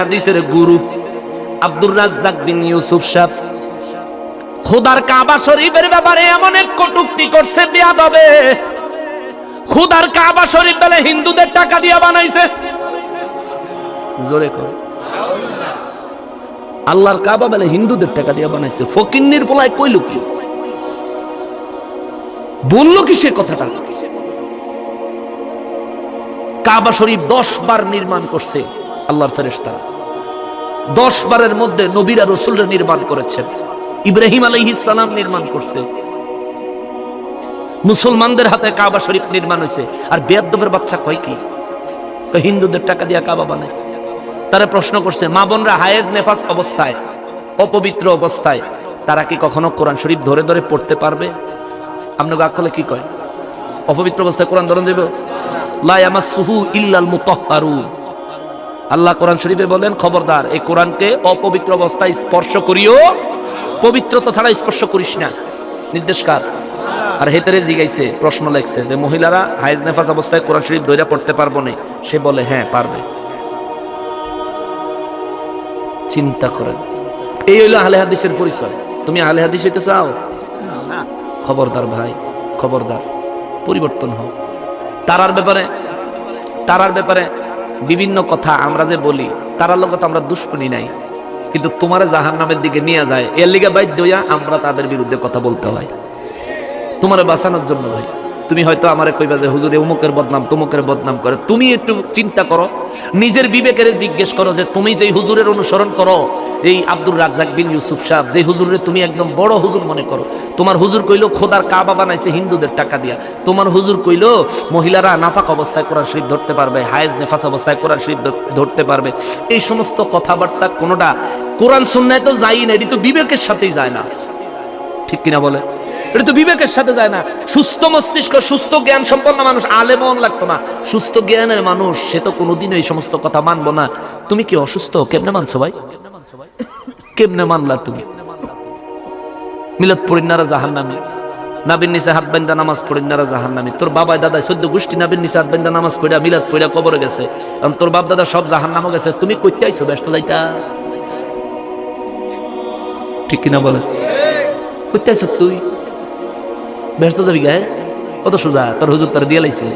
হাদিসের গুরু আব্দুর রাজ্জাক বিন ইউসুফ সাহেব খোদার কাবা শরীফের ব্যাপারে এমন এক কটূক্তি করছে বেয়াদবে। খোদার কাবা শরীফ বলে হিন্দুদের টাকা দিয়া বানাইছে। জোরে কর। আল্লাহর কাবা বলে হিন্দুদের টাকা দিয়া বানাইছে। ফকিন্নির পোলায় কইল কি, বলল কি সে কথাটা? কাবা শরীফ 10 বার নির্মাণ করছে আল্লাহর ফেরেশতা। 10 বারের মধ্যে নবীরা রাসূলরা নির্মাণ করেছেন। ইব্রাহিম আলাইহিস সালাম নির্মাণ করছে। মুসলমানদের হাতে কাবা শরীফ নির্মাণ হয়েছে। আর বেয়াদবের বাচ্চা কয় কি, হিন্দুদের টাকা দিয়ে কাবা বানাইছে। তারা প্রশ্ন করছে, মা বোনরা হায়েজ নেফাস অবস্থায়, অপবিত্র অবস্থায় তারা কি কখনো কোরআন শরীফ ধরে ধরে পড়তে পারবে? আপনাকে আকলে কি কয়? অপবিত্র অবস্থায় কোরআন ধরে দেবে? লা ইয়ামাসসুহু ইল্লাল মুতাহহারুন। আল্লাহ কোরআন শরীফে বলেন, খবরদার এই কোরআনকে অপবিত্র অবস্থায় স্পর্শ করিও, পবিত্রতা ছাড়া স্পর্শ করিস না। নির্দেশ কার? আর হেতেরে জিগাইছে, প্রশ্ন লেখছে যে মহিলারা হায়েজ নেফাস অবস্থায় কোরআন শরীফ ধরে পড়তে পারবো না? সে বলে হ্যাঁ পারবে। চিন্তা করেন, এই হইল আহলে হাদিসের পরিচয়। তুমি আহলে হাদিস হইতে চাও? খবরদার ভাই, খবরদার, পরিবর্তন হও। তারার ব্যাপারে বিভিন্ন কথা আমরা যে বলি, তারার লোক তো আমরা দুশ্মনী নাই, কিন্তু তোমার জাহান্নামের দিকে নিয়ে যায়, এর লিগে বাধ্য হইয়া আমরা তাদের বিরুদ্ধে কথা বলতে হয় তোমার বাঁচানোর জন্য। ভাই তুমি হয়তো আমারে কইবা যে হুজুরে অমুকের বদনাম তমুকের বদনাম করে। তুমি একটু চিন্তা করো, নিজের বিবেকের জিজ্ঞেস করো যে তুমি যেই হুজুরের অনুসরণ করো, এই আব্দুর রাজ্জাক বিন ইউসুফ সাহেব, যে হুজুরে তুমি একদম বড় হুজুর মনে করো, তোমার হুজুর কইলো খোদার কাবা বানাইছে হিন্দুদের টাকা দিয়া। তোমার হুজুর কইলো মহিলারা নাপাক অবস্থায় কোরআন শরীফ ধরতে পারবে, হায়েজ নেফাস অবস্থায় কোরআন শরীফ ধরতে পারবে। এই সমস্ত কথাবার্তা কোনোটা কোরআন সুন্নায় তো যাই না, এটি তো বিবেকের সাথেই যায় না। ঠিক কিনা বলে? এটা তো বিবেকের সাথে যায় না। সুস্থ মস্তিষ্ক, সুস্থ জ্ঞান সম্পন্ন মানুষ, আলেমন লাগতো না, সুস্থ জ্ঞানের মানুষ, সে তো কোনোদিন এই সমস্ত কথা মানবো না। তুমি কি অসুস্থ? কেমনে মানছো ভাই? কেমনে মানলা তুমি? মিলাদ পড়িনারা জাহান্নামী, নাবির নিচে হাত বান্ধা নামাজ পড়িনারা জাহান্নামী। তোর বাবাই দাদাই 14 গোষ্ঠী নাবির নিচে হাত বান্ধা নামাজ পড়া মিলাদ পড়া কবরে গেছে। কারণ তোর বাপ দাদা সব জাহান্নামে গেছে। তুমি কইতে আইছো ব্যস্ত যাইতা? ঠিক কিনা বলে? কইতে আইছো তুই ব্যস্ত যাবি গায়ে? কত সোজা, তোর হুজুর তার দিয়ে লাইছে।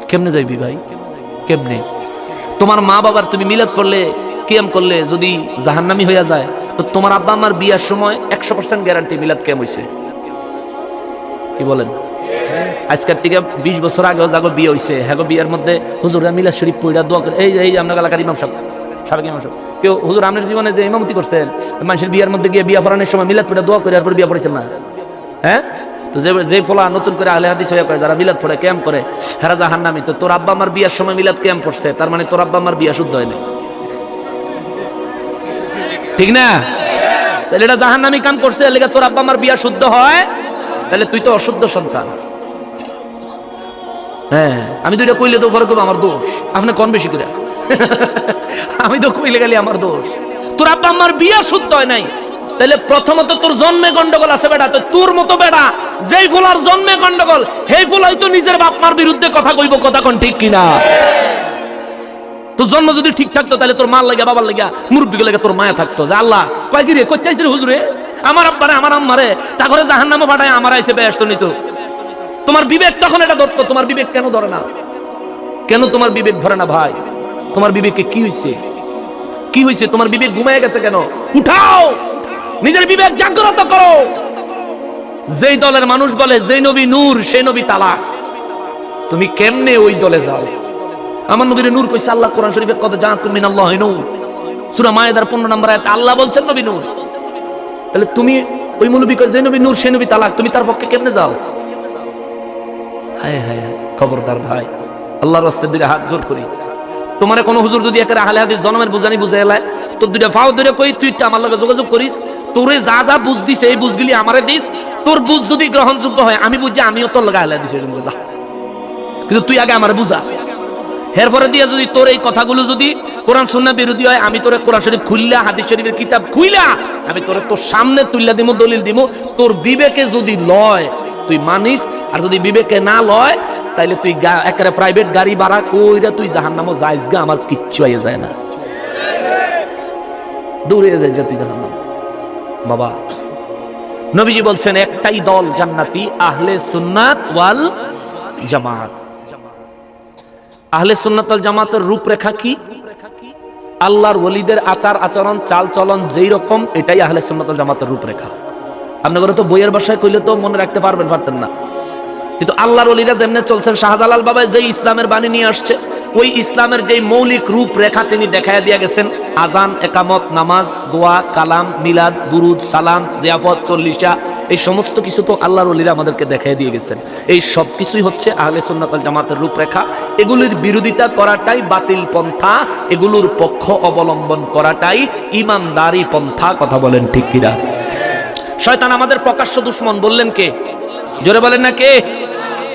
কেমনে যাইবি ভাই, কেমনে? তোমার মা বাবার তুমি মিলাদ পড়লে, কিয়াম করলে যদি জাহান্নামী হইয়া যায়, তো তোমার আব্বা আমার বিয়ার সময় 100% গ্যারান্টি মিলাদ কিয়াম হইছে। কি বলেন? আজকের থেকে 20 বছর আগেও যাগো বিয়ে হইছে, হ্যাঁ বিয়ের মধ্যে হুজুরা মিলাদ শরীফ পড়া দোয়া করে। এই আপনার এলাকার ইমাম সাহেব, সাবেক ইমাম সাহেব, কেউ হুজুর আপনার জীবনে যে ইমামতি করছেন, মানুষের বিয়ার মধ্যে গিয়ে বিয়া পড়ানোর সময় মিলাদ পড়া দোয়া করে এরপর বিয়া পড়েছেন না? হ্যাঁ, তো যে পোলা নতুন করে আহলে হাদিস হয়ে করে, যারা মিলাদ পড়ে ক্যাম্প করে, হেরা জাহান্নামী। তো তোর আব্বা আমার বিয়ার সময় মিলাদ ক্যাম্প পড়ছে, তার মানে তোর আব্বা আমার বিয়া শুদ্ধ হয়নি, ঠিক না? তাহলে এটা জাহান্নামী কাম করছে, এর লাগি তোর আব্বা আমার বিয়া শুদ্ধ হয়, তাহলে তুই তো অশুদ্ধ সন্তান। হ্যাঁ, আমি তো এটা কইলে তো ফরক আমার দোষ, আপনি কোন বেশি করে? আমি তো কইলে গেলে আমার দোষ। তোর আব্বা আমার বিয়া শুদ্ধ হয় নাই, তাহলে প্রথমত তোর জন্মে গন্ডগোল আছে বেটা। তো তোর মতো বেটা যেই ফুলার জন্মে গন্ডগোল, সেই ফুলাই তো নিজের বাপ মার বিরুদ্ধে কথা কইব। কথা কোন ঠিক কিনা? তোর জন্ম যদি ঠিক থাকতো, তাহলে তোর মার লাগা, বাবার লাগা, মুরব্বীকে লাগা তোর মায়া থাকতো যে আল্লাহ কয় কি রে কইতাইছে হুজুরে, আমার আব্বারে আমার আম্মারে তা করে জাহান্নামে পাঠায়, আমার আইছে বেহেশত নিত। তোমার বিবেক তখন এটা ধরতো, তোমার বিবেক কেন ধরে না? কেন তোমার বিবেক ধরে না ভাই? তোমার বিবেকে কি হইছে? কি হইছে? তোমার বিবেক ঘুমায় গেছে কেন? উঠাও, নিজের বিবেক জাগ্রত করো। যেই দলের মানুষ বলে যে নবী নূর, সেই নবী তালাক, তুমি কেমনে ওই দলে যাও? আমার নবীর নূর কইছে আল্লাহ কোরআন শরীফে, কত জাআতুম মিনাল্লাহি নূর, সূরা মায়েদার 15 নম্বর আয়াতে আল্লাহ বলছেন নবী নূর। তাহলে তুমি ওই নবী কই যে নবী নূর, সেই নবী তালাক, তুমি তার পক্ষে কেমনে যাও? হায় হায়, খবরদার ভাই, আল্লাহর রাস্তায় দুইটা হাত জোর করি। তোমার কোন হুজুর যদি একেবারে আহলে হাদিস জন্মের বুঝানি বুঝাই এলায়, তোর দুইটা ফাও ধরে কই তুই আমার লগে যোগাযোগ করিস, তোরে যা যা বুঝ দিছে এই বুঝগুলি আমারে দিস, তোর বুঝ যদি গ্রহণযোগ্য হয় আমি বুঝি আমিও তোর লগে আহলে হাদিস হয়ে যা, কিন্তু তুই আগে আমারে বুঝা। এরপরে দিয়ে যদি তোর এই কথাগুলো যদি কোরআন সুন্নাহ বিরোধী হয়, আমি তোরে কোরআন শরীফ খুললা, হাদিস শরীফের কিতাব খুইলা আমি তোরে তোর সামনে তুইলা দিমু, দলিল দিমু। তোর বিবেকে যদি লয় তুই মানিস, আর যদি বিবেকে না লয় তাইলে তুই একেবারে প্রাইভেট গাড়ি ভাড়া কইরা তুই জাহান্নামে যাইস গা, আমার কিচ্ছু আইয়া যায় না। দৌড়ে যায় যে তুই জাহান্নাম। বাবা নবীজি বলছেন একটাই দল জান্নাতি, আহলে সুন্নাত ওয়াল জামাত। আহলে সুন্নাত ওয়াল জামাতের রূপরেখা কি? আল্লাহর ওলিদের আচার আচরণ চাল চলন যেই রকম, এটাই আহলে সুন্নাত ওয়াল জামাতের রূপরেখা। আপনাদের তো বইয়ের ভাষায় কইলে তো মনে রাখতে পারতেন না, কিন্তু আল্লাহর ওলিরা যেমনে চলছেন, শাহজালাল বাবা যেই ইসলামের বাণী নিয়ে আসছে, ওই ইসলামের যেই মৌলিক রূপরেখা তিনি দেখায় দিয়ে গেছেন, আজান, একামত, নামাজ, দোয়া, কালাম, মিলাদ, দুরুদ, সালাম, জিয়াফত, চল্লিশা, এই সমস্ত কিছু তো আল্লাহর ওলিরা আমাদেরকে দেখায় দিয়ে গেছেন। এই সব কিছুই হচ্ছে আহলে সুন্নাত ওয়াল জামাতের রূপরেখা। এগুলির বিরোধিতা করাটাই বাতিল পন্থা, এগুলোর পক্ষ অবলম্বন করাটাই ঈমানদারি পন্থা। কথা বলেন ঠিক কিনা? শয়তান আমাদের প্রকাশ্য দুশমন, বললেন কে? জোরে বলেন না কে?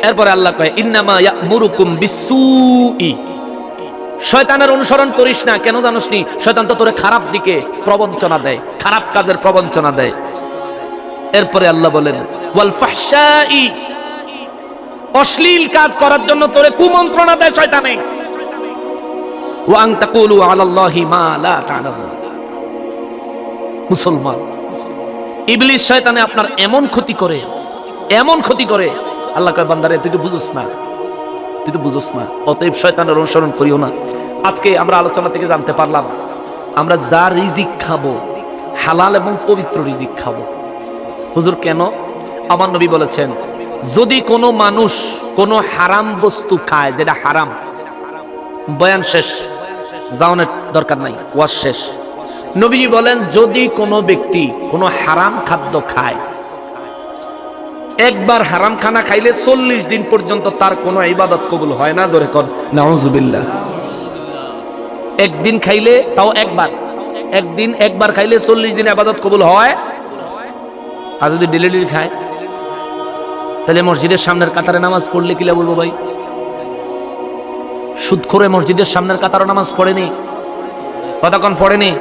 এরপরে আল্লাহ কয় ইন্নামা ইয়ামুরুকুম বিসসুই, শয়তানের অনুসরণ করিস না। কেন জানোস নি? শয়তান তো তোরে খারাপ দিকে প্রবঞ্চনা দেয়, খারাপ কাজের প্রবঞ্চনা দেয়। এরপরে আল্লাহ বলেন ওয়াল ফাহশাই, অশ্লীল কাজ করার জন্য তোরে কুমন্ত্রণা দেয় শয়তানে। ওয়া আন তাকুলু আলাল্লাহি মা লা তা'লামুন। মুসলমান, ইবলিস শয়তানে আপনার এমন ক্ষতি করে, এমন ক্ষতি করে, আল্লাহ কয় বান্দারে তুই তো বুঝোস না, তুই তো বুঝোস না, অতএব শয়তানের অনুসরণ করিও না। আজকে আমরা আলোচনা থেকে জানতে পারলাম, আমরা যা রিজিক খাবো হালাল এবং পবিত্র রিজিক খাবো। হুজুর কেন? আমার নবী বলেছেন, যদি কোনো মানুষ কোনো হারাম বস্তু খায়, যেটা হারাম, বয়ান শেষ, যাওয়ানোর দরকার নাই, ওয়াজ শেষ। নবীজি বলেন, যদি কোনো ব্যক্তি কোনো হারাম খাদ্য খায়, একবার হারাম খানা খাইলে 40 দিন পর্যন্ত তার কোনো ইবাদত কবুল হয় না। জোরে কর নাউজুবিল্লাহ। একদিন খাইলে, তাও একবার খাইলে 40 দিন ইবাদত কবুল হয়। আর যদি ডেলি ডেলি খায়, তাহলে মসজিদের সামনের কাতারে নামাজ পড়লে কি বলবো ভাই? সুদখোরে মসজিদের সামনের কাতারে নামাজ পড়েনি, কতক্ষণ পড়েনি?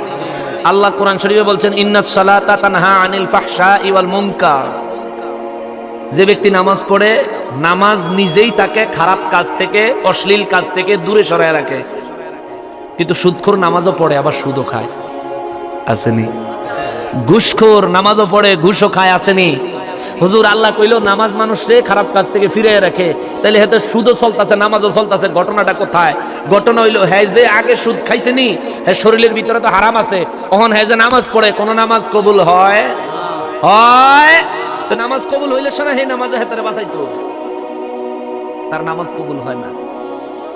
আল্লাহ কোরআন শরীফে বলছেন ইন্নাস সালাতা তানহা আনিল ফাহশাই ওয়াল মুনকার। যে ব্যক্তি নামাজ পড়ে, নামাজ নিজেই তাকে খারাপ কাজ থেকে, অশ্লীল কাজ থেকে দূরে সরায় রাখে। কিন্তু সুদখোর নামাজও পড়ে, আবার সুদও খায়, আসেনি? ঘুষখোর নামাজও পড়ে, ঘুষও খায়, আসেনি? হুজুর আল্লাহ কইলো নামাজ মানুষরে খারাপ কাজ থেকে ফিরিয়ে রাখে, তাহলে হেতে সুদও চলতেছে, নামাজও চলতেছে। ঘটনাটা কোথায়? ঘটনা হইলো হ্যাঁ যে আগে সুদ খাইছেনি, হ্যাঁ শরীরের ভিতরে তো হারাম আছে, তখন হ্যাঁ যে নামাজ পড়ে, কোন নামাজ কবুল হয়? তো নামাজ কবুল হইলে সারা হে নামাজে হেতারে বাঁচাইতো, তার নামাজ কবুল হয় না।